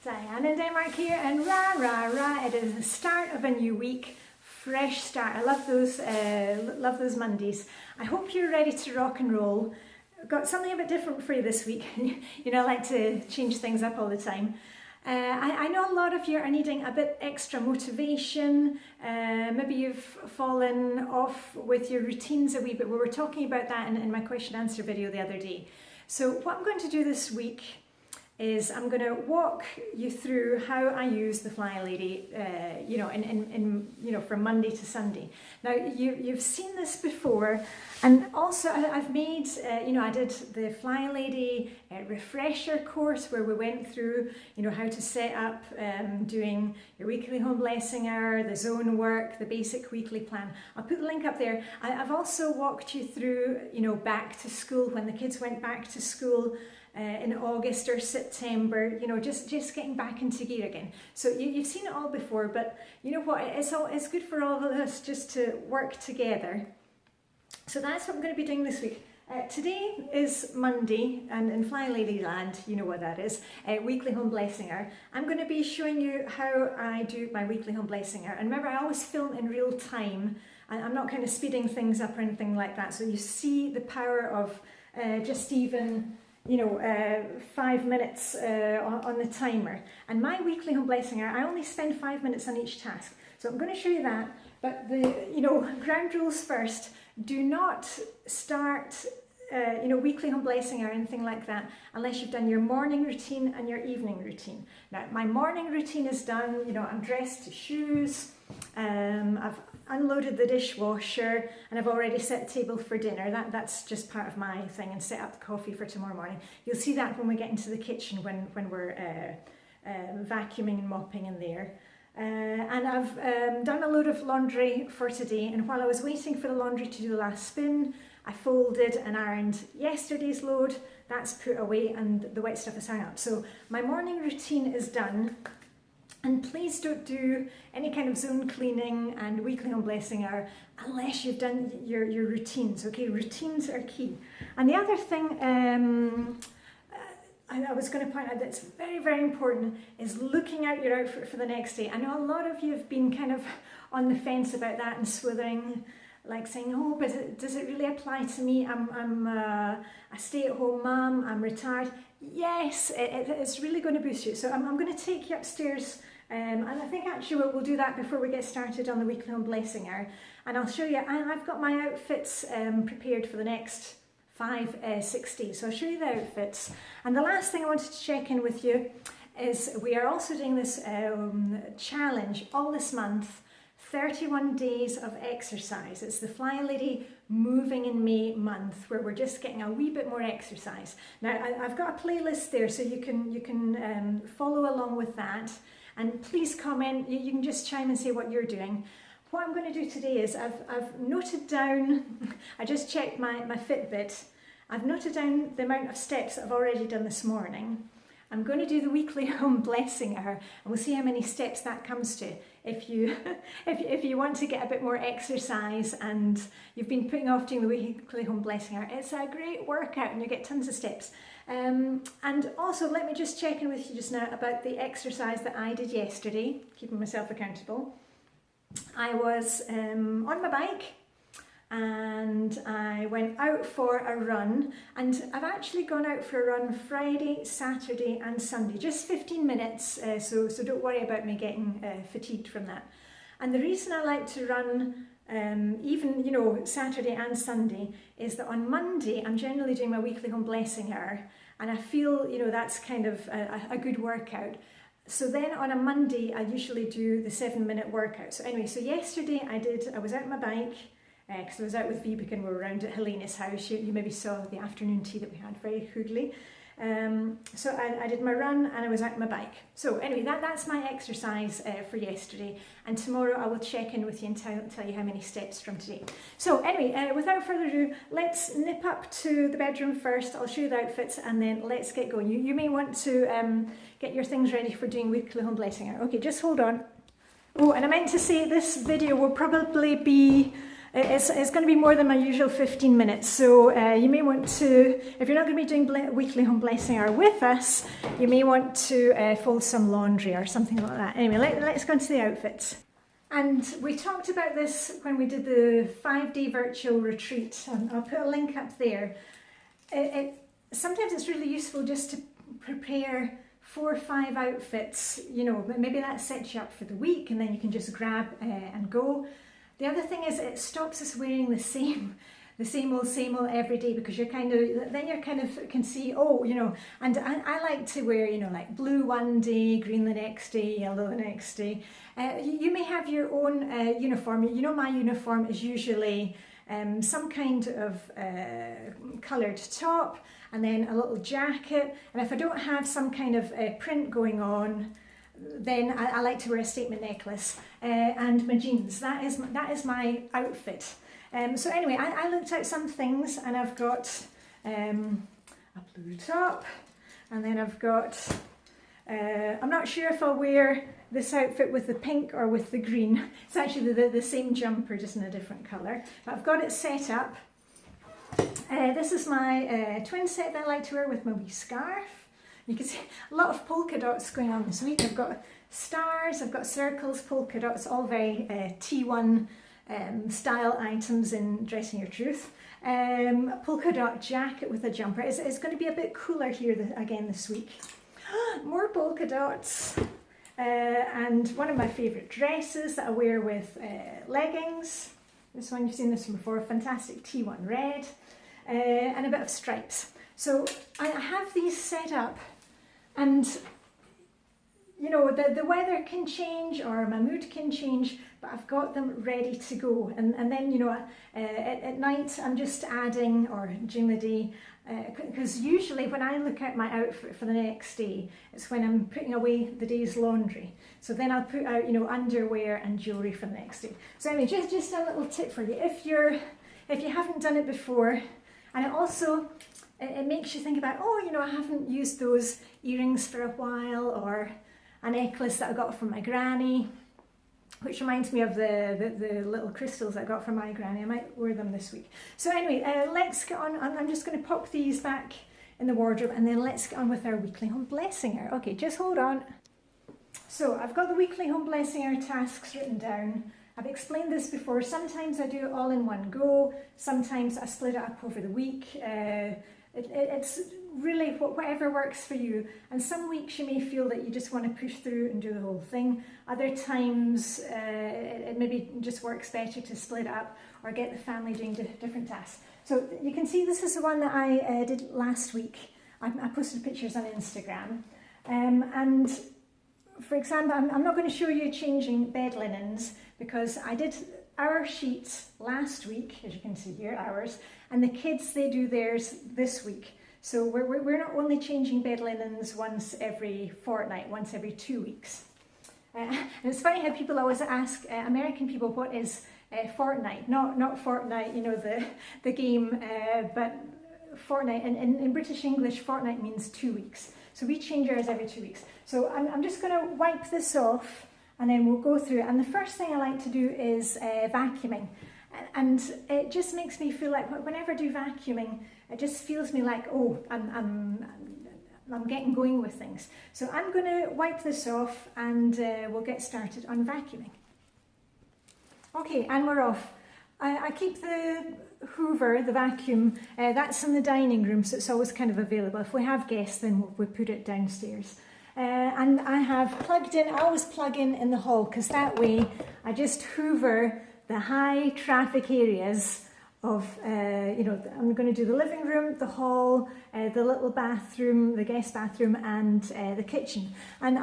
Diane in Denmark here, and rah, rah, rah, it is the start of a new week, fresh start. I love those Mondays. I hope you're ready to rock and roll. I've got something a bit different for you this week. You know, I like to change things up all the time. I know a lot of you are needing a bit extra motivation. Maybe you've fallen off with your routines a wee bit. We were talking about that in my question answer video the other day. So what I'm going to do this week is I'm going to walk you through how I use the Flylady, from Monday to Sunday. Now you've seen this before, and also I've made, I did the Flylady refresher course where we went through, how to set up doing your weekly home blessing hour, the zone work, the basic weekly plan. I'll put the link up there. I've also walked you through, back to school, when the kids went back to school. In August or September, just getting back into gear again. So you've seen it all before, but you know what? It's good for all of us just to work together. So that's what I'm going to be doing this week. Today is Monday, and in Flylady land, you know what that is, weekly home blessing hour. I'm going to be showing you how I do my weekly home blessing hour. And remember, I always film in real time, and I'm not kind of speeding things up or anything like that. So you see the power of just even 5 minutes on the timer. And my weekly home blessing hour, I only spend 5 minutes on each task. So I'm going to show you that. But the ground rules first. Do not start weekly home blessing or anything like that unless you've done your morning routine and your evening routine. Now my morning routine is done. I'm dressed to shoes. I've unloaded the dishwasher, and I've already set the table for dinner. That's just part of my thing, and set up the coffee for tomorrow morning. You'll see that when we get into the kitchen, when we're vacuuming and mopping in there. And I've done a load of laundry for today, and while I was waiting for the laundry to do the last spin, I folded and ironed yesterday's load. That's put away, and the wet stuff is hung up. So my morning routine is done. And please don't do any kind of zone cleaning and weekly home blessing hour unless you've done your routines, okay? Routines are key. And the other thing I was going to point out that's very, very important is looking out your outfit for the next day. I know a lot of you have been kind of on the fence about that and swithering, like saying, oh, but does it really apply to me? I'm a stay-at-home mum, I'm retired. Yes, it's really going to boost you. So I'm going to take you upstairs, and I think actually we'll do that before we get started on the weekly home blessing hour. And I'll show you, I've got my outfits prepared for the next 6 days. So I'll show you the outfits. And the last thing I wanted to check in with you is we are also doing this challenge all this month, 31 days of exercise. It's the Flylady Moving in May month, where we're just getting a wee bit more exercise. Now I've got a playlist there, so you can follow along with that, and please comment. You can just chime and say what you're doing. What I'm going to do today is I've noted down, I just checked my Fitbit, I've noted down the amount of steps that I've already done this morning. I'm going to do the weekly home blessing hour, and we'll see how many steps that comes to. If you want to get a bit more exercise and you've been putting off doing the weekly home blessing hour, it's a great workout and you get tons of steps. And also, let me just check in with you just now about the exercise that I did yesterday, keeping myself accountable. I was on my bike, and I went out for a run, and I've actually gone out for a run Friday, Saturday and Sunday, just 15 minutes, so don't worry about me getting fatigued from that. And the reason I like to run even Saturday and Sunday is that on Monday I'm generally doing my weekly home blessing hour, and I feel that's kind of a good workout. So then on a Monday I usually do the 7-minute workout. So anyway, so yesterday I was out on my bike, because I was out with Vibeke and we were around at Helena's house. You maybe saw the afternoon tea that we had, very hoodly. So I did my run and I was out on my bike. So anyway, that's my exercise for yesterday, and tomorrow I will check in with you and tell you how many steps from today. So anyway, without further ado, let's nip up to the bedroom first. I'll show you the outfits and then let's get going. You may want to get your things ready for doing weekly home blessing hour. Okay, just hold on. Oh, and I meant to say this video will probably be It's going to be more than my usual 15 minutes, so you may want to, if you're not going to be doing weekly home blessing hour with us, you may want to fold some laundry or something like that. Anyway, let's go into the outfits. And we talked about this when we did the 5-day virtual retreat. I'll put a link up there. Sometimes it's really useful just to prepare 4 or 5 outfits, you know, maybe that sets you up for the week and then you can just grab and go. The other thing is it stops us wearing the same old every day, because you're kind of can see, oh, you know, and I like to wear, you know, like blue one day, green the next day, yellow the next day. You may have your own uniform. You know, my uniform is usually some kind of coloured top and then a little jacket, and if I don't have some kind of print going on, then I like to wear a statement necklace and my jeans. That is my outfit. So anyway, I looked at some things, and I've got a blue top, and then I've got, I'm not sure if I'll wear this outfit with the pink or with the green. It's actually the same jumper, just in a different colour. But I've got it set up. This is my twin set that I like to wear with my wee scarf. You can see a lot of polka dots going on this week. I've got stars, I've got circles, polka dots, all very T1 style items in Dressing Your Truth. A polka dot jacket with a jumper. It's going to be a bit cooler here again this week. More polka dots. And one of my favourite dresses that I wear with leggings. This one, you've seen this one before, fantastic T1 red. And a bit of stripes. So I have these set up, and you know, the weather can change or my mood can change, but I've got them ready to go. And then, you know, at night I'm just adding, or during the day, because usually when I look at my outfit for the next day, it's when I'm putting away the day's laundry. So then I'll put out, you know, underwear and jewellery for the next day. So anyway, just a little tip for you. If you haven't done it before, and it also, it makes you think about, oh, you know, I haven't used those earrings for a while, or a necklace that I got from my granny, which reminds me of the little crystals I got from my granny. I might wear them this week. So anyway, let's get on. I'm just going to pop these back in the wardrobe, and then let's get on with our weekly home blessing hour. Okay, just hold on. So I've got the weekly home blessing hour tasks written down. I've explained this before. Sometimes I do it all in one go. Sometimes I split it up over the week. It's really whatever works for you. And some weeks you may feel that you just want to push through and do the whole thing. Other times it maybe just works better to split it up or get the family doing different tasks. So you can see this is the one that I did last week. I posted pictures on Instagram. And for example, I'm not going to show you changing bed linens, because I did our sheets last week, as you can see here, ours, and the kids, they do theirs this week. So we're not only changing bed linens once every fortnight, once every 2 weeks. And it's funny how people always ask American people, what is fortnight? Not fortnight, you know, the game, but fortnight. And in British English, fortnight means 2 weeks. So we change ours every 2 weeks. So I'm just going to wipe this off, and then we'll go through it. And the first thing I like to do is vacuuming. And it just makes me feel like whenever I do vacuuming, it just feels me like, oh, I'm getting going with things. So I'm going to wipe this off, and we'll get started on vacuuming. Okay, and we're off. I keep the Hoover, the vacuum, that's in the dining room, so it's always kind of available. If we have guests, then we put it downstairs. And I have plugged in, I always plug in the hall, because that way I just hoover the high traffic areas of, you know, I'm going to do the living room, the hall, the little bathroom, the guest bathroom, and the kitchen. And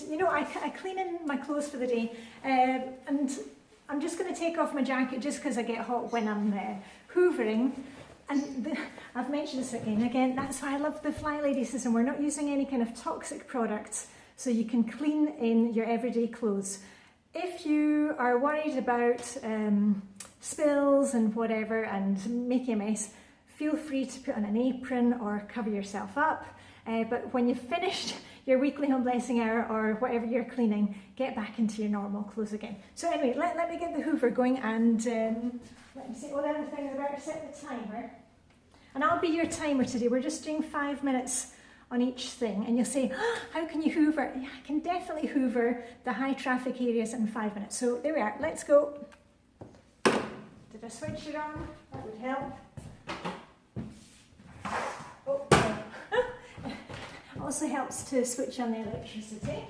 you know, I clean in my clothes for the day, and I'm just going to take off my jacket just because I get hot when I'm hoovering. And I've mentioned this again, that's why I love the Flylady system. We're not using any kind of toxic products, so you can clean in your everyday clothes. If you are worried about spills and whatever and making a mess, feel free to put on an apron or cover yourself up. But when you've finished your weekly home blessing hour or whatever you're cleaning, get back into your normal clothes again. So anyway, let me get the hoover going, and let me see, the other thing is about to set the timer. And I'll be your timer today. We're just doing 5 minutes on each thing. And you'll say, oh, how can you hoover? Yeah, I can definitely hoover the high traffic areas in 5 minutes. So there we are, let's go. Did I switch it on? That would help. Oh, also helps to switch on the electricity.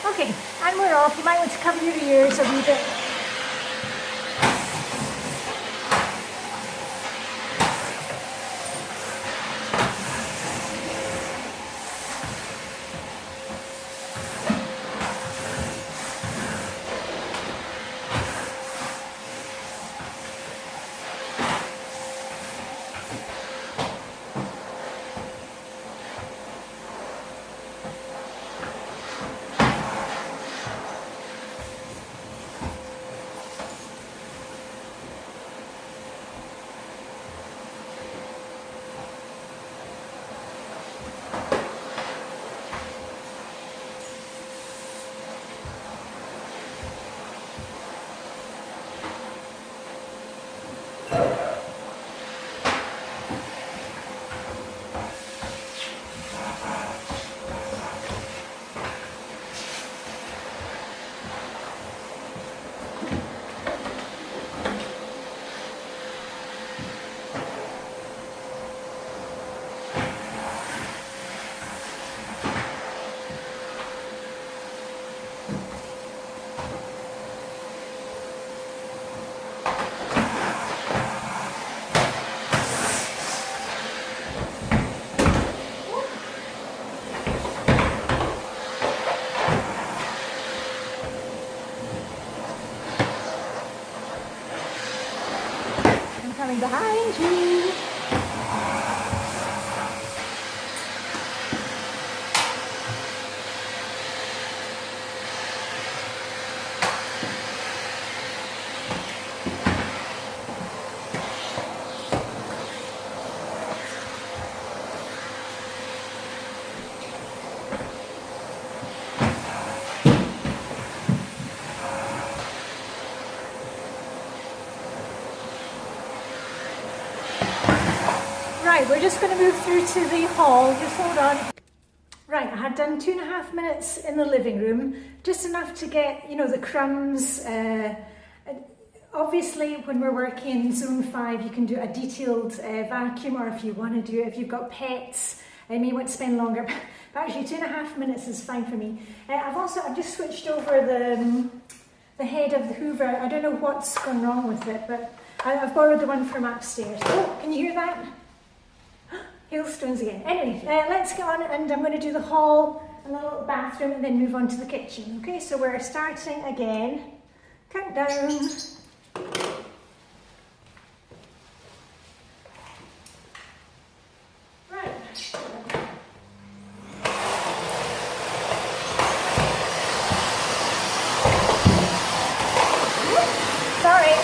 Okay, and we're off. You might want to cover your ears a wee bit. Behind you. Right, we're just going to move through to the hall. Just hold on. Right, I had done 2.5 minutes in the living room, just enough to get, the crumbs. Obviously, when we're working zone 5, you can do a detailed vacuum, or if you want to do it, if you've got pets, you may want to spend longer. But actually, 2.5 minutes is fine for me. I've just switched over the head of the hoover. I don't know what's gone wrong with it, but I've borrowed the one from upstairs. Oh, can you hear that? Hailstones again. Anyway, let's get on, and I'm going to do the hall and the little bathroom and then move on to the kitchen. Okay, so we're starting again. Countdown. Right. Sorry.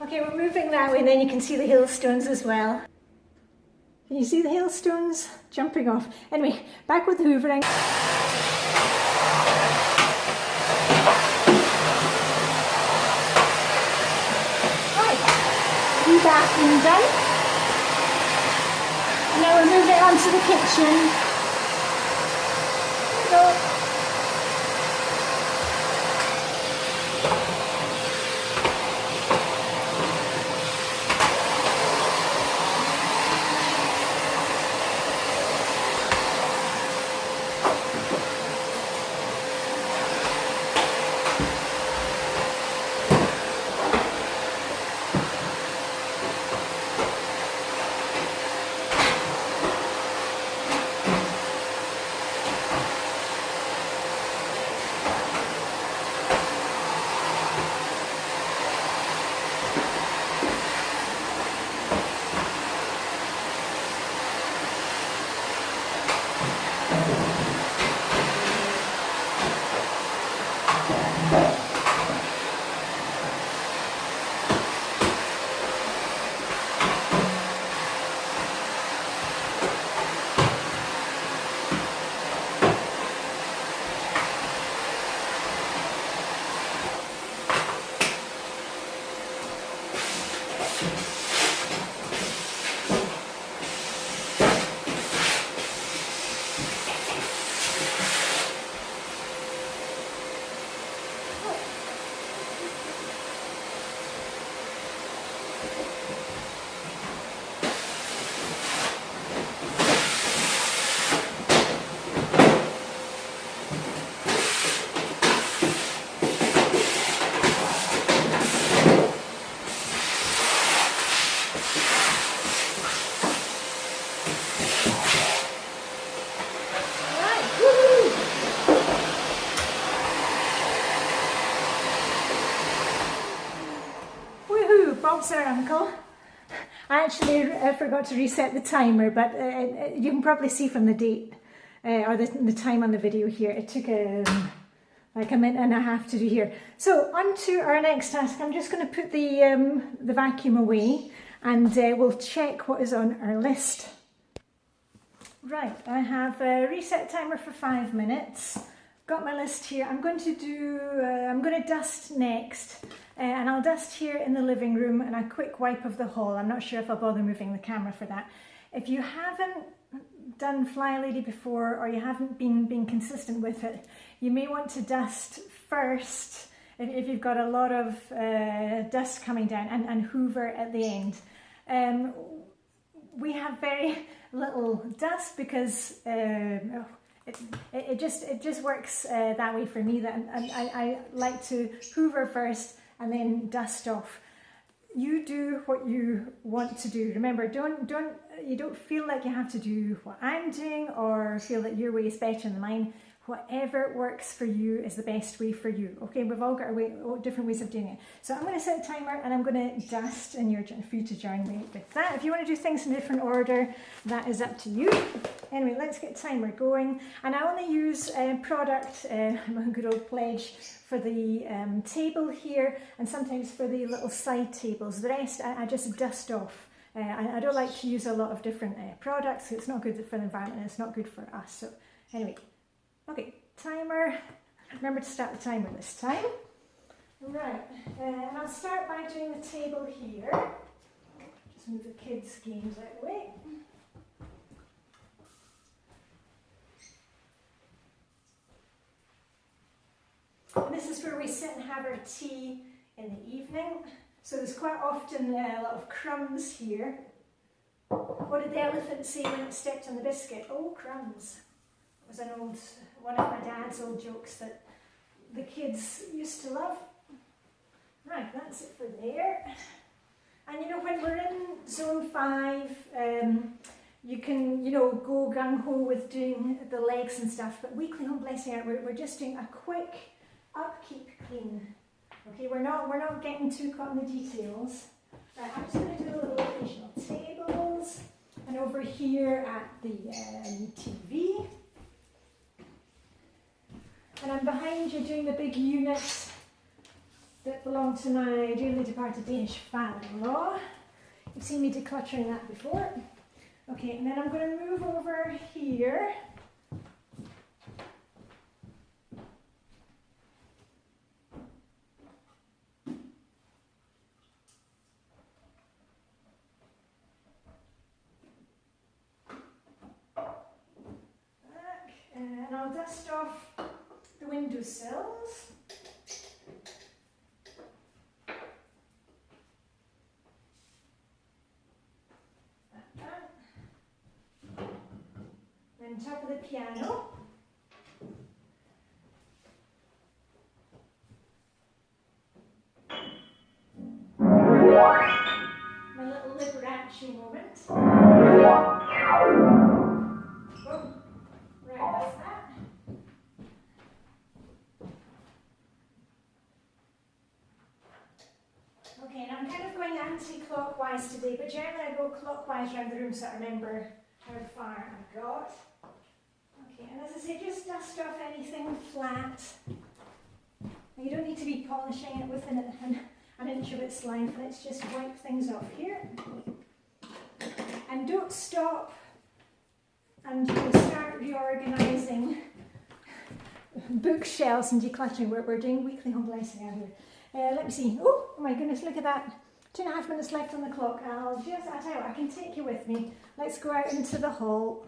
Okay, we're moving that way, and then you can see the hailstones as well. Can you see the hailstones jumping off? Anyway, back with the hoovering. Right, the bathroom done. And now we'll move it onto the kitchen. There we go. Bob's our uncle. I actually forgot to reset the timer, but you can probably see from the date or the time on the video here, it took like a minute and a half to do here. So on to our next task. I'm just going to put the vacuum away and we'll check what is on our list. Right, I have a reset timer for 5 minutes. Got my list here. I'm going to dust next. And I'll dust here in the living room and a quick wipe of the hall. I'm not sure if I'll bother moving the camera for that. If you haven't done Flylady before or you haven't been consistent with it, you may want to dust first if you've got a lot of dust coming down and hoover at the end. We have very little dust because it just works that way for me. That I like to hoover first and then dust off. You do what you want to do. Remember, you don't feel like you have to do what I'm doing or feel that your way is better than mine. Whatever works for you is the best way for you. Okay, we've all got our different ways of doing it. So I'm going to set a timer and I'm going to dust, and you're free to join me with that. If you want to do things in a different order, that is up to you. Anyway, let's get timer going. And I only use product, my good old Pledge, for the table here, and sometimes for the little side tables. The rest I just dust off. I don't like to use a lot of different products. It's not good for the environment and it's not good for us. So anyway. Okay, timer. Remember to start the timer this time. Right, and I'll start by doing the table here. Just move the kids' games out of the way. And this is where we sit and have our tea in the evening. So there's quite often a lot of crumbs here. What did the elephant say when it stepped on the biscuit? Oh, crumbs. It was one of my dad's old jokes that the kids used to love. Right, that's it for there. And you know, when we're in zone 5, you can, you know, go gung-ho with doing the legs and stuff, but weekly home blessing out, we're just doing a quick upkeep clean. Okay, we're not getting too caught in the details. Right, I'm just going to do a little occasional tables, and over here at the TV. And I'm behind you doing the big unit that belonged to my dearly departed Danish father-in-law. You've seen me decluttering that before. Okay, and then I'm going to move over here. dust off the windowsills. Then top of the piano. My little Liberace moment. Oh, right, that's that. Okay, and I'm kind of going anti-clockwise today, but generally I go clockwise around the room so I remember how far I've got. Okay, and as I say, just dust off anything flat. You don't need to be polishing it within an inch of its life. Let's just wipe things off here. And don't stop until you start reorganising bookshelves and decluttering. We're doing weekly home blessing out here. Let me see. Oh my goodness, look at that. 2.5 minutes left on the clock. I'll tell you what, I can take you with me. Let's go out into the hall.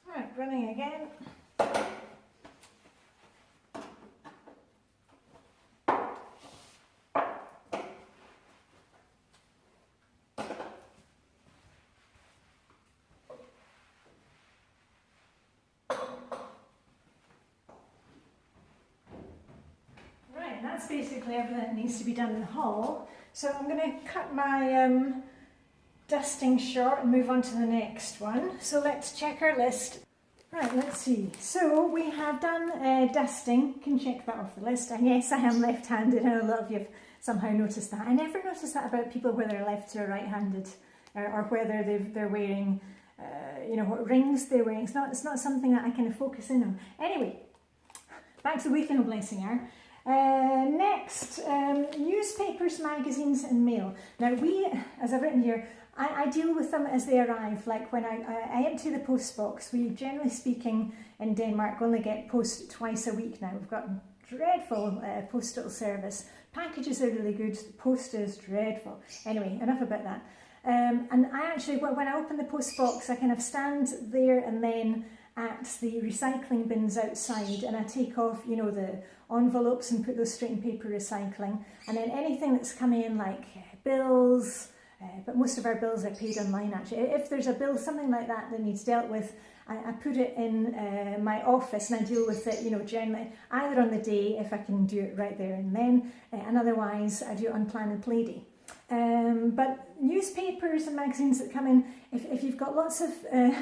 Right, running again. That's basically everything that needs to be done in the hall. So I'm going to cut my dusting short and move on to the next one. So let's check our list. Right, let's see. So we have done dusting. Can check that off the list. And yes, I am left-handed, and a lot of you have somehow noticed that. I never noticed that about people, whether they're left or right-handed, or whether they're wearing, you know, what rings they're wearing. It's not something that I kind of focus in on. Anyway, back to the weekly home blessing hour. Next, newspapers, magazines and mail. Now as I've written here, I deal with them as they arrive. Like when I empty the post box, we generally speaking in Denmark only get post twice a week now. We've got dreadful postal service. Packages are really good, the post is dreadful. Anyway, enough about that. And I actually, when I open the post box, I kind of stand there and then at the recycling bins outside, and I take off, you know, the envelopes and put those straight in paper recycling, and then anything that's coming in, like bills, but most of our bills are paid online actually. If there's a bill, something like that needs dealt with, I put it in my office and I deal with it, you know, generally either on the day if I can do it right there and then, and otherwise I do it on Plan and Play Day. But newspapers and magazines that come in, if you've got lots of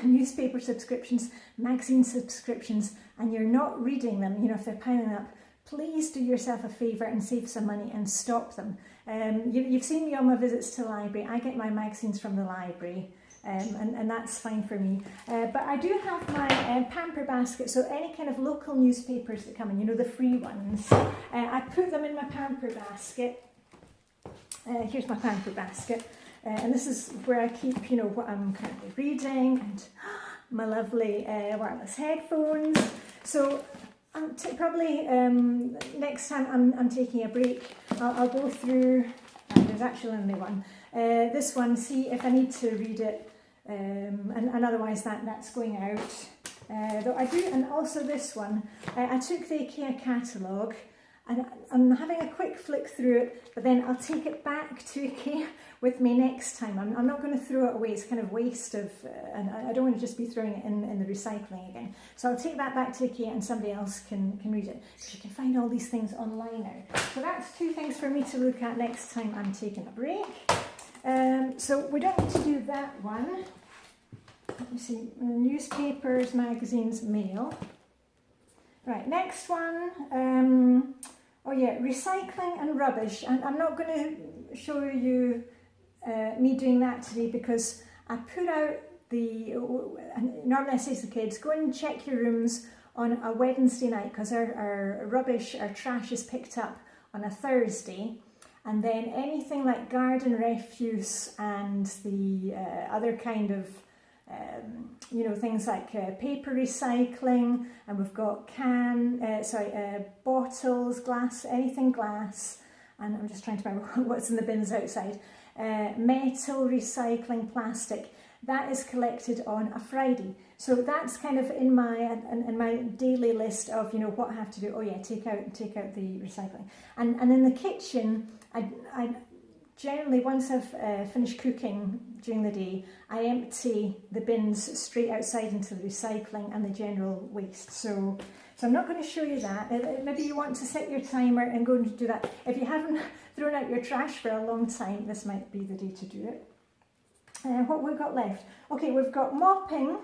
newspaper subscriptions, magazine subscriptions, and you're not reading them, you know, if they're piling up, please do yourself a favour and save some money and stop them. You've seen me on my visits to the library. I get my magazines from the library, and that's fine for me. But I do have my pamper basket, so any kind of local newspapers that come in, you know, the free ones, I put them in my pamper basket. Here's my pamper basket, and this is where I keep, you know, what I'm currently reading, and my lovely wireless headphones. So probably next time I'm taking a break, I'll go through, there's actually only one, this one, see if I need to read it, and otherwise that's going out. Though I do, and also this one, I took the IKEA catalogue, and I'm having a quick flick through it, but then I'll take it back to IKEA with me next time. I'm not going to throw it away, it's kind of waste of, and I don't want to just be throwing it in the recycling again. So I'll take that back to IKEA and somebody else can read it. Because you can find all these things online now. So that's two things for me to look at next time I'm taking a break. So we don't need to do that one. Let me see, newspapers, magazines, mail. Right, next one, oh yeah, recycling and rubbish. And I'm not going to show you me doing that today because I put out normally I say to the kids, go and check your rooms on a Wednesday night because our rubbish, our trash is picked up on a Thursday. And then anything like garden refuse and the other kind of you know, things like paper recycling, and we've got bottles, glass, anything glass, and I'm just trying to remember what's in the bins outside, metal recycling, plastic. that is collected on a Friday. So that's kind of in my daily list of, you know, what I have to do. Oh yeah, take out the recycling. And in the kitchen, I generally, once I've finished cooking during the day, I empty the bins straight outside into the recycling and the general waste. So I'm not going to show you that. Maybe you want to set your timer and go and do that. If you haven't thrown out your trash for a long time, this might be the day to do it. What we've got left? Okay, we've got mopping,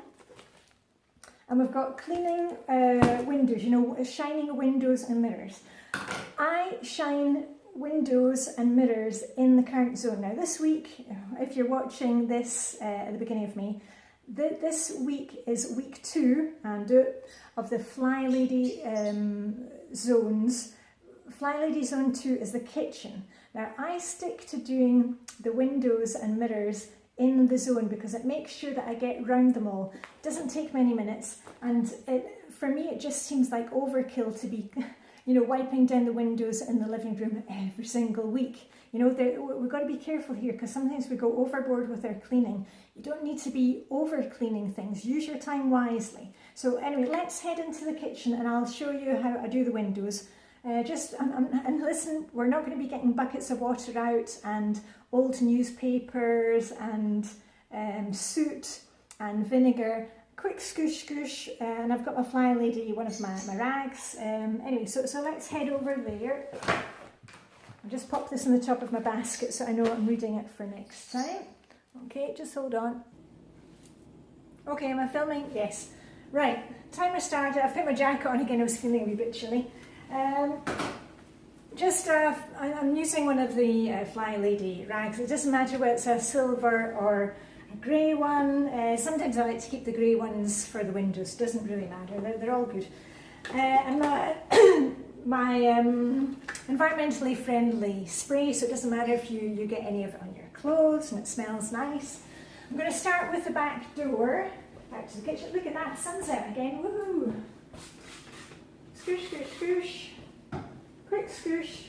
and we've got cleaning windows, you know, shining windows and mirrors. I shine windows and mirrors in the current zone. Now this week, if you're watching this at the beginning of May, this week is week 2 of the Flylady Zones. Flylady Zone 2 is the kitchen. Now I stick to doing the windows and mirrors in the zone because it makes sure that I get round them all. It doesn't take many minutes, and for me it just seems like overkill to be, you know, wiping down the windows in the living room every single week. You know, we've got to be careful here because sometimes we go overboard with our cleaning. You don't need to be over cleaning things. Use your time wisely. So anyway, let's head into the kitchen and I'll show you how I do the windows. And listen, we're not going to be getting buckets of water out and old newspapers and soot and vinegar. Quick scoosh scoosh, and I've got my Flylady, one of my rags. Anyway, so let's head over there. I'll just pop this in the top of my basket so I know I'm reading it for next time. Okay, just hold on. Okay, am I filming? Yes. Right, timer started. I've put my jacket on again, I was feeling a wee bit chilly. I'm using one of the Flylady rags. It doesn't matter whether it's a silver or a grey one. Sometimes I like to keep the grey ones for the windows. It doesn't really matter. They're all good. And my environmentally friendly spray, so it doesn't matter if you get any of it on your clothes and it smells nice. I'm going to start with the back door. Back to the kitchen. Look at that, sun's out again. Woohoo! Scoosh, scoosh, scoosh. Quick scoosh.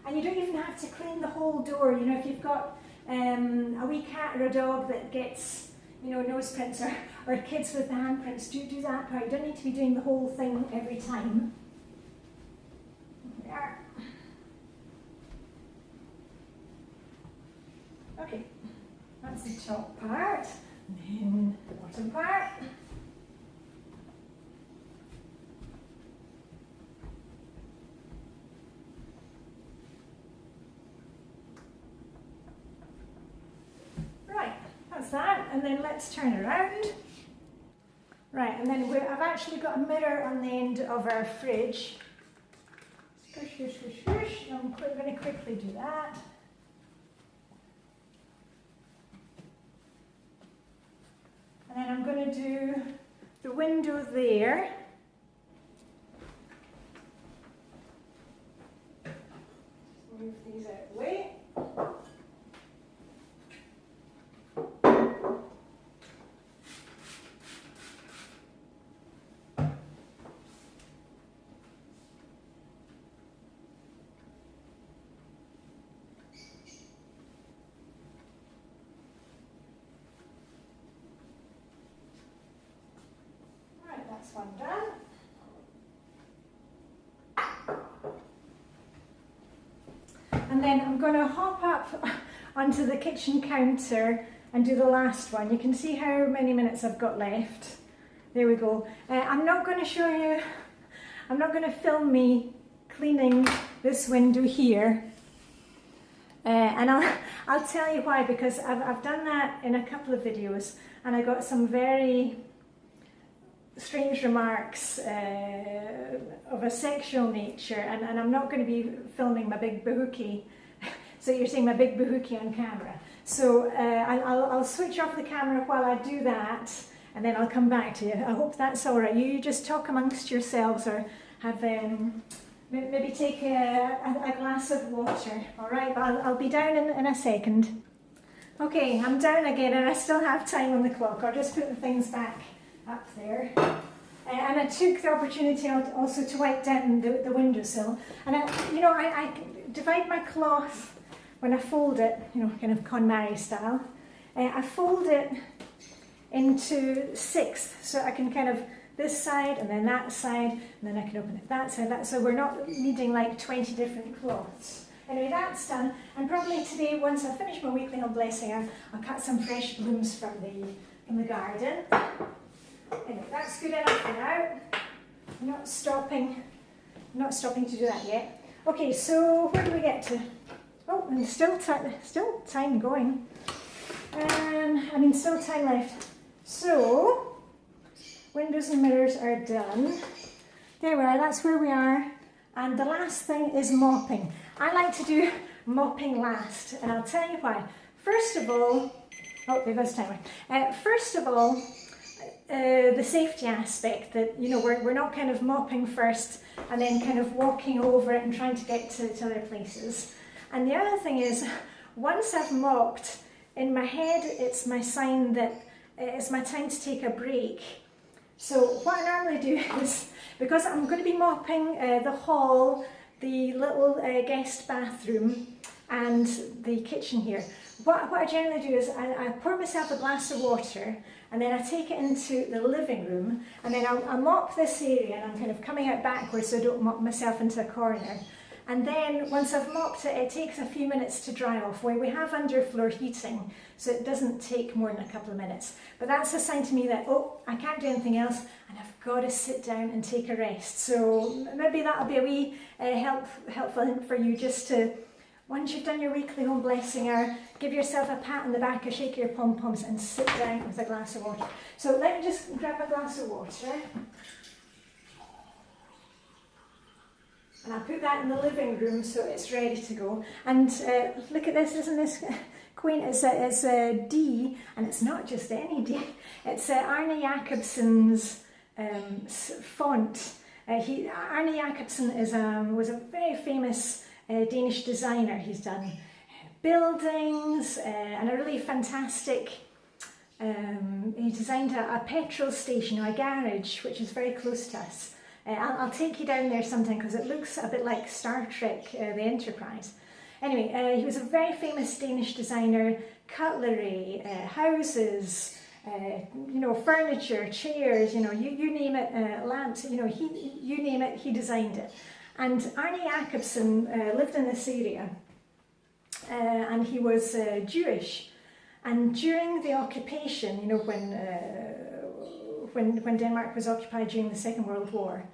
And you don't even have to clean the whole door. You know, if you've got a wee cat or a dog that gets, you know, nose prints or kids with the handprints, do that part. You don't need to be doing the whole thing every time. There. Okay, that's the top part. And then the bottom part. That, and then let's turn around. Right, and then I've actually got a mirror on the end of our fridge. Squish, squish, squish, squish. I'm going to quickly do that. And then I'm going to do the window there. Move these out of the way. That's one done. And then I'm going to hop up onto the kitchen counter and do the last one. You can see how many minutes I've got left. There we go. I'm not going to show you, I'm not going to film me cleaning this window here. And I'll tell you why, because I've done that in a couple of videos and I got some very strange remarks of a sexual nature, and I'm not going to be filming my big bahookie. So you're seeing my big bahookie on camera. So I'll switch off the camera while I do that, and then I'll come back to you. I hope that's all right. You just talk amongst yourselves, or have maybe take a glass of water. All right, but I'll be down in a second. Okay, I'm down again, and I still have time on the clock. I'll just put the things back up there. And I took the opportunity also to wipe down the windowsill. And I divide my cloth when I fold it, you know, kind of KonMari style. I fold it into 6th, so I can kind of this side and then that side, and then I can open it that side, so we're not needing like 20 different cloths. Anyway, that's done, and probably today, once I finish my weekly home blessing, I'll cut some fresh blooms from the garden. Anyway, that's good enough for now. I'm not stopping to do that yet. Okay, so where do we get to? Oh, and still time going. Still time left. So, windows and mirrors are done. There we are, that's where we are. And the last thing is mopping. I like to do mopping last, and I'll tell you why. First of all, oh, there goes timer. First of all, the safety aspect that, you know, we're not kind of mopping first and then kind of walking over it and trying to get to other places. And the other thing is, once I've mopped, in my head it's my sign that it's my time to take a break. So what I normally do is, because I'm going to be mopping the hall, the little guest bathroom and the kitchen here, what I generally do is I pour myself a glass of water, and then I take it into the living room, and then I'll mop this area, and I'm kind of coming out backwards so I don't mop myself into a corner. And then once I've mopped it, it takes a few minutes to dry off. We have underfloor heating, so it doesn't take more than a couple of minutes. But that's a sign to me that, oh, I can't do anything else, and I've got to sit down and take a rest. So maybe that'll be a wee helpful for you, just to, once you've done your weekly home blessing hour, give yourself a pat on the back, a shake of your pom-poms, and sit down with a glass of water. So let me just grab a glass of water. And I'll put that in the living room so it's ready to go. And look at this, isn't this quaint? It's a D, and it's not just any D. It's Arne Jacobsen's font. Arne Jacobsen was a very famous Danish designer. He's done buildings and a really fantastic, he designed a petrol station, or a garage, which is very close to us. I'll take you down there sometime because it looks a bit like Star Trek, the Enterprise. Anyway, he was a very famous Danish designer, cutlery, houses, you know, furniture, chairs, you know, you name it, lamps, you know, you name it, he designed it. And Arne Jacobsen lived in this area, and he was Jewish. And during the occupation, you know, when Denmark was occupied during the Second World War,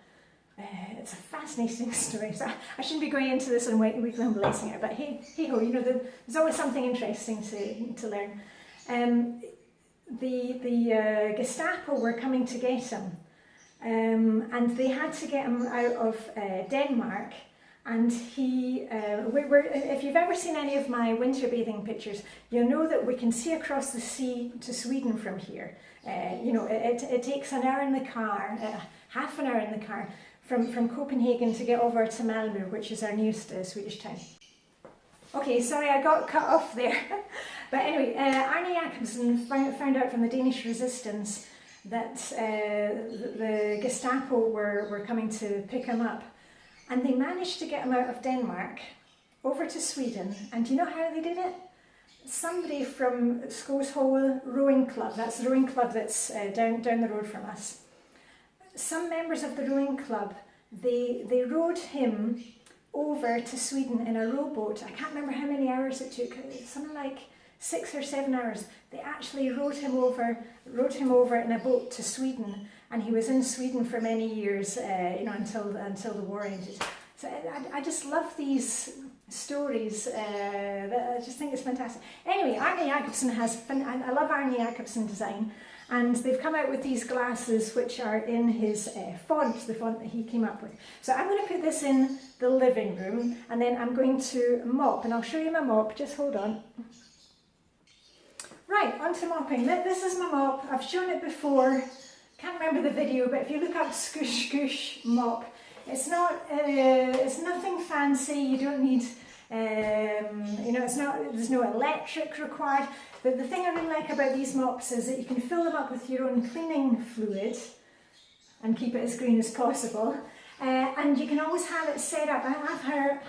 it's a fascinating story. So I shouldn't be going into this on weekly home blessing it, but hey ho, you know, there's always something interesting to learn. The Gestapo were coming to get him, and they had to get him out of Denmark. And he, if you've ever seen any of my winter bathing pictures, you'll know that we can see across the sea to Sweden from here. You know, it takes an hour in the car, half an hour in the car, from Copenhagen to get over to Malmö, which is our nearest Swedish town. Okay, sorry, I got cut off there. But anyway, Arne Jacobsen found out from the Danish resistance that the Gestapo were coming to pick him up. And they managed to get him out of Denmark over to Sweden. And do you know how they did it? Somebody from Skovshole Rowing Club, that's the rowing club that's down the road from us. Some members of the rowing club, they rowed him over to Sweden in a rowboat. I can't remember how many hours it took, something like 6 or 7 hours. They actually rowed him over in a boat to Sweden, and he was in Sweden for many years, you know, until the war ended. So I just love these stories. I just think it's fantastic. Anyway, Arne Jacobsen I love Arne Jacobsen design, and they've come out with these glasses which are in his font, the font that he came up with. So I'm going to put this in the living room, and then I'm going to mop, and I'll show you my mop. Just hold on. Right, on to mopping. This is my mop. I've shown it before. Can't remember the video, but if you look up Scoosh Scoosh mop, it's nothing fancy. You don't need, you know, there's no electric required. But the thing I really like about these mops is that you can fill them up with your own cleaning fluid and keep it as green as possible. And you can always have it set up. I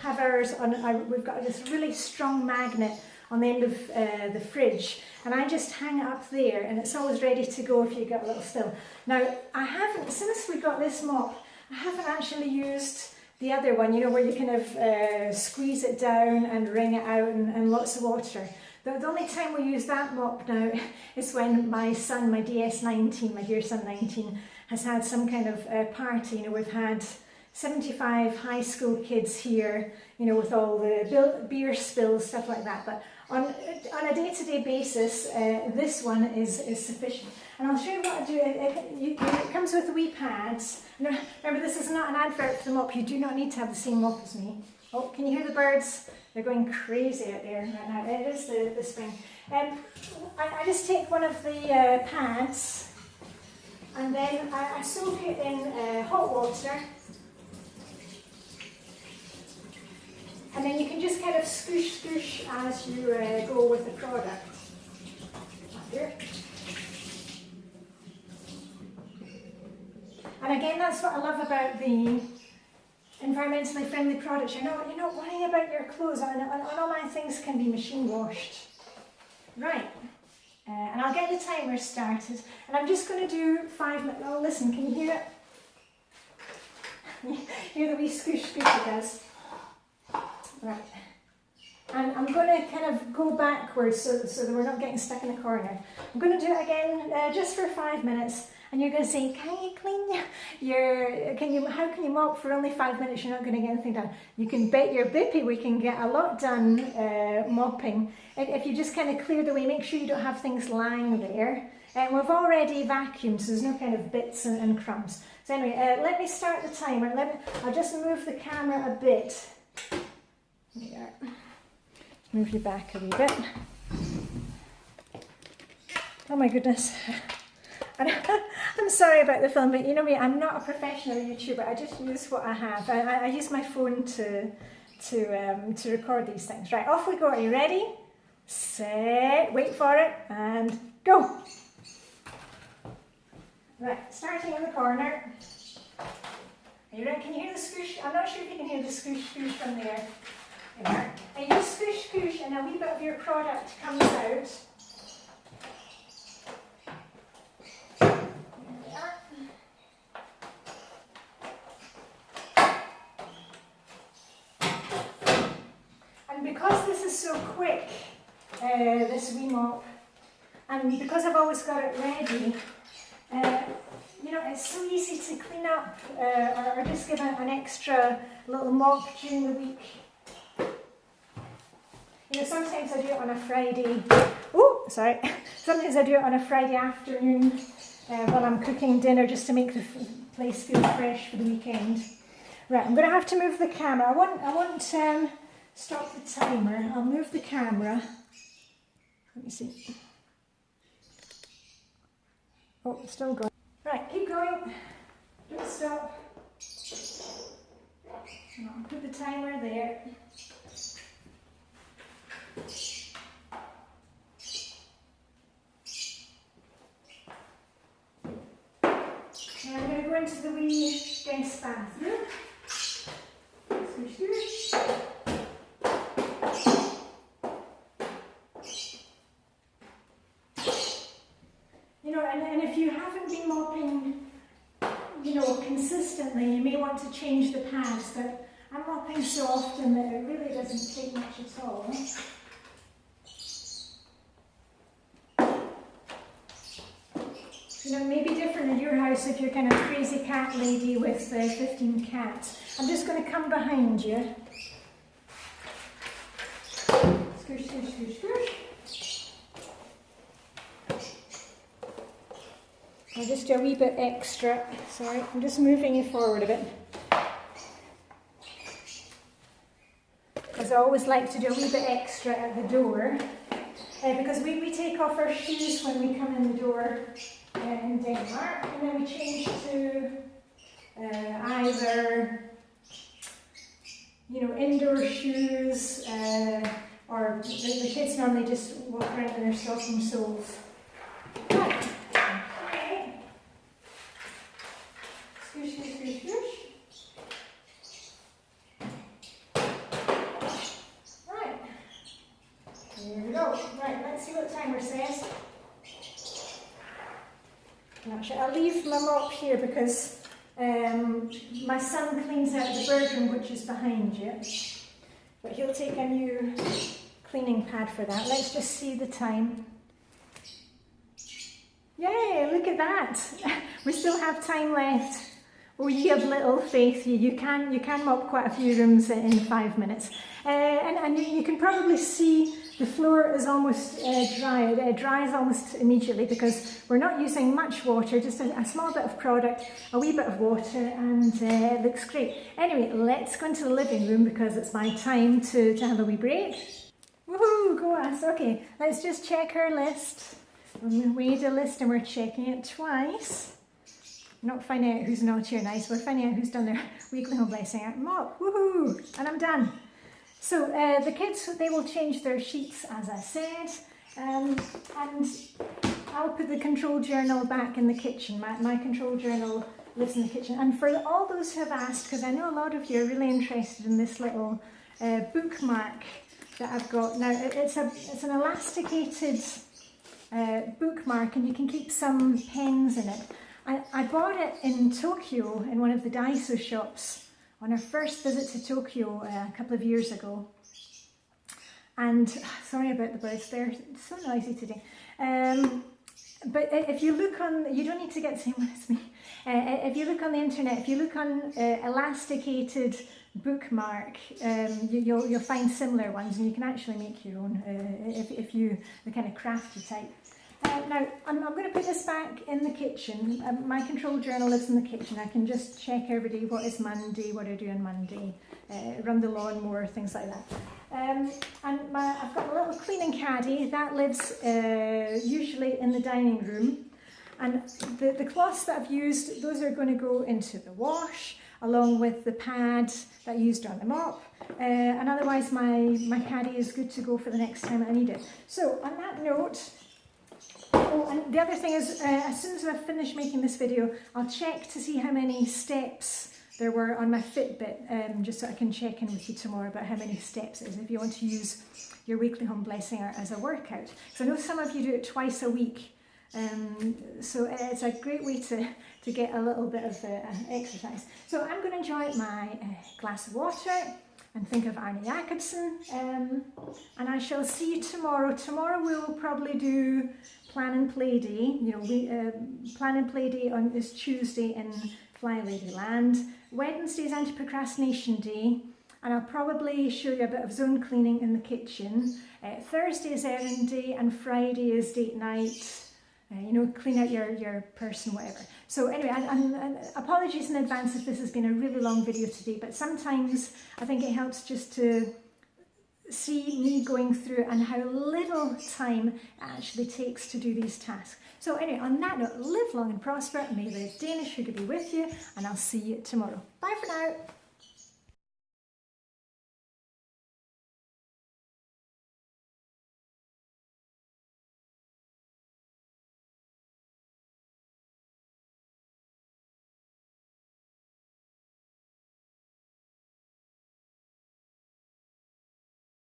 have ours on, we've got this really strong magnet on the end of the fridge, and I just hang it up there, and it's always ready to go if you get a little spill. Now, I haven't, since we got this mop, I haven't actually used the other one, you know, where you kind of squeeze it down and wring it out and lots of water. The only time we use that mop now is when my son, my DS19, my dear son 19, has had some kind of party. You know, we've had 75 high school kids here, you know, with all the beer spills, stuff like that. But on a day-to-day basis, this one is sufficient. And I'll show you what I do. It comes with wee pads. Remember, this is not an advert for the mop. You do not need to have the same mop as me. Oh, can you hear the birds? They're going crazy out there right now. It is the spring. I just take one of the pads, and then I soak it in hot water. And then you can just kind of scoosh as you go with the product. Here. And again, that's what I love about the environmentally friendly products. You're not worrying about your clothes, and all my things can be machine washed. Right, and I'll get the timer started, and I'm just going to do 5 minutes. Oh, listen, can you hear it? Hear the wee scoosh it does? Right, and I'm going to kind of go backwards so that we're not getting stuck in the corner. I'm going to do it again just for 5 minutes. And you're going to say, can you clean how can you mop for only 5 minutes? You're not going to get anything done. You can bet your bippy we can get a lot done mopping. If you just kind of clear the way, make sure you don't have things lying there. And we've already vacuumed, so there's no kind of bits and crumbs. So anyway, let me start the timer. I'll just move the camera a bit. There. Move you back a wee bit. Oh my goodness. I'm sorry about the film, but you know me, I'm not a professional YouTuber. I just use what I have. I use my phone to record these things. Right, off we go. Are you ready? Set, wait for it, and go. Right, starting in the corner. Are you ready? Can you hear the squish? I'm not sure if you can hear the squish from there. There. And you squish, and a wee bit of your product comes out. And because this is so quick, this wee mop, and because I've always got it ready, you know, it's so easy to clean up or just give an extra little mop during the week. You know, sometimes I do it on a Friday. Oh, sorry. Sometimes I do it on a Friday afternoon while I'm cooking dinner, just to make the place feel fresh for the weekend. Right, I'm going to have to move the camera. I won't stop the timer. I'll move the camera. Let me see. Oh, it's still going. Right, keep going. Don't stop. And I'll put the timer there. And I'm going to go into the wee guest bathroom. You know, and if you haven't been mopping, you know, consistently, you may want to change the pads, but I'm mopping so often that it really doesn't take much at all. You know, it may be different in your house if you're kind of crazy cat lady with 15 cats. I'm just going to come behind you. Scoosh, scoosh, scoosh, scoosh. I'll just do a wee bit extra. Sorry, I'm just moving you forward a bit. Because I always like to do a wee bit extra at the door. Because we take off our shoes when we come in the door in Denmark, and then we change to either, you know, indoor shoes, or the kids normally just walk around in their stocking soles. Right. Okay. Scoosh, scoosh, scoosh, scoosh. Right. Here we Actually, I'll leave my mop here because my son cleans out the bedroom which is behind you. But he'll take a new cleaning pad for that. Let's just see the time. Yay, look at that. We still have time left. Oh, ye of little faith, you can mop quite a few rooms in 5 minutes. And you can probably see the floor is almost dry. It dries almost immediately because we're not using much water, just a small bit of product, a wee bit of water, and it looks great. Anyway, let's go into the living room because it's my time to have a wee break. Woohoo, go us. Okay, let's just check our list. We weighed a list and we're checking it twice. We're not finding out who's naughty or nice, we're finding out who's done their weekly home blessing out. Mop, woohoo, and I'm done. So the kids, they will change their sheets as I said, and I'll put the control journal back in the kitchen. My control journal lives in the kitchen. And for all those who have asked, because I know a lot of you are really interested in this little bookmark that I've got. Now it's an elasticated bookmark, and you can keep some pens in it. I bought it in Tokyo in one of the Daiso shops on our first visit to Tokyo a couple of years ago. And sorry about the birds, they're so noisy today. But if you look on, you don't need to get the same one as me. If you look on the internet, if you look on elasticated bookmark, you'll find similar ones, and you can actually make your own if you the kind of crafty type. Now, I'm going to put this back in the kitchen. My control journal lives in the kitchen. I can just check every day what is Monday, what I do on Monday, run the lawnmower, things like that. And I've got a little cleaning caddy that lives usually in the dining room. And the cloths that I've used, those are going to go into the wash, along with the pad that I used on the mop. And otherwise, my caddy is good to go for the next time I need it. So, on that note, oh, and the other thing is, as soon as I've finished making this video, I'll check to see how many steps there were on my Fitbit, just so I can check in with you tomorrow about how many steps it is, if you want to use your weekly home blessing as a workout. So I know some of you do it twice a week, so it's a great way to get a little bit of exercise. So I'm going to enjoy my glass of water and think of Arne Jacobsen, and I shall see you tomorrow. Tomorrow we'll probably do Plan and Play Day. You know, Plan and Play Day is Tuesday in Flylady Land. Wednesday is Anti-Procrastination Day, and I'll probably show you a bit of zone cleaning in the kitchen. Thursday is errand day, and Friday is date night. You know, clean out your purse and whatever. So anyway, and apologies in advance if this has been a really long video today, but sometimes I think it helps just to see me going through and how little time it actually takes to do these tasks. So anyway, on that note, live long and prosper. May the Danish sugar be with you, and I'll see you tomorrow. Bye for now.